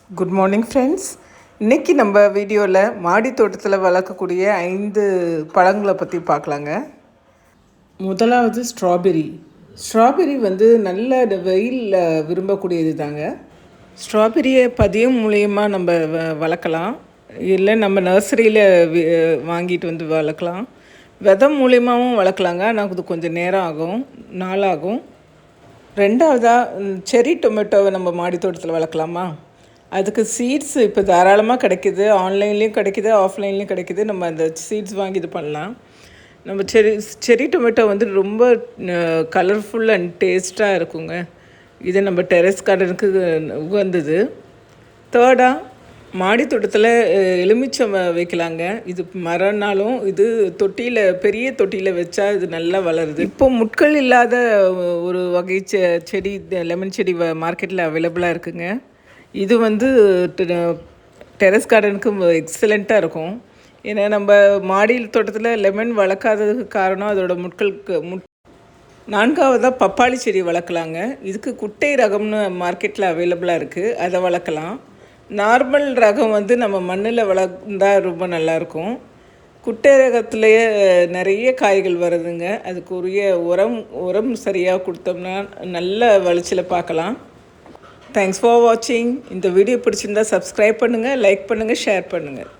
Good morning friends. இன்றைக்கி நம்ம வீடியோவில் மாடி தோட்டத்தில் வளர்க்கக்கூடிய 5 பழங்களை பற்றி பார்க்கலாங்க. முதலாவது ஸ்ட்ராபெரி வந்து நல்ல வெயிலில் விரும்பக்கூடியது தாங்க. ஸ்ட்ராபெரியை பதியம் மூலியமாக நம்ம வளர்க்கலாம், இல்லை நம்ம நர்சரியில் வாங்கிட்டு வந்து வளர்க்கலாம். விதை மூலியமாகவும் வளர்க்கலாங்க, ஆனால் அது கொஞ்சம் நேரம் ஆகும், நாளாகும். ரெண்டாவதாக செரி டொமேட்டோவை நம்ம மாடி தோட்டத்தில் வளர்க்கலாமா? அதுக்கு சீட்ஸ் இப்போ தாராளமாக கிடைக்கிது, ஆன்லைன்லேயும் கிடைக்கிது, ஆஃப்லைன்லேயும் கிடைக்கிது. நம்ம அந்த சீட்ஸ் வாங்கி இது பண்ணலாம். நம்ம செரி டொமேட்டோ வந்து ரொம்ப கலர்ஃபுல் அண்ட் டேஸ்ட்டாக இருக்குங்க. இது நம்ம டெரஸ் கார்டனுக்கு உகந்தது. தேர்டாக மாடி தோட்டத்தில் எலுமிச்சம் வைக்கலாங்க. இது மரம்னாலும் இது தொட்டியில், பெரிய தொட்டியில் வச்சா இது நல்லா வளருது. இப்போ முட்கள் இல்லாத ஒரு வகை செடி, லெமன் செடி மார்க்கெட்டில் அவைலபிளாக இருக்குங்க. இது வந்து டெரஸ் கார்டனுக்கு எக்ஸலண்ட்டாக இருக்கும். ஏன்னா நம்ம மாடியில் தோட்டத்தில் லெமன் வளர்க்காததுக்கு காரணம் அதோட முட்களுக்கு. நான்காவதாக பப்பாளி செடி வளர்க்கலாங்க. இதுக்கு குட்டை ரகம்னு மார்க்கெட்டில் அவைலபிளாக இருக்குது, அதை வளர்க்கலாம். நார்மல் ரகம் வந்து நம்ம மண்ணில் வளர்ந்தால் ரொம்ப நல்லாயிருக்கும். குட்டை ரகத்துலேயே நிறைய காய்கள் வருதுங்க. அதுக்குரிய உரம் சரியாக கொடுத்தோம்னா நல்ல விளைச்சலை பார்க்கலாம். தேங்க்ஸ் ஃபார் வாட்சிங். இந்த வீடியோ பிடிச்சிருந்தால் சப்ஸ்கிரைப் பண்ணுங்கள், லைக் பண்ணுங்கள், ஷேர் பண்ணுங்கள்.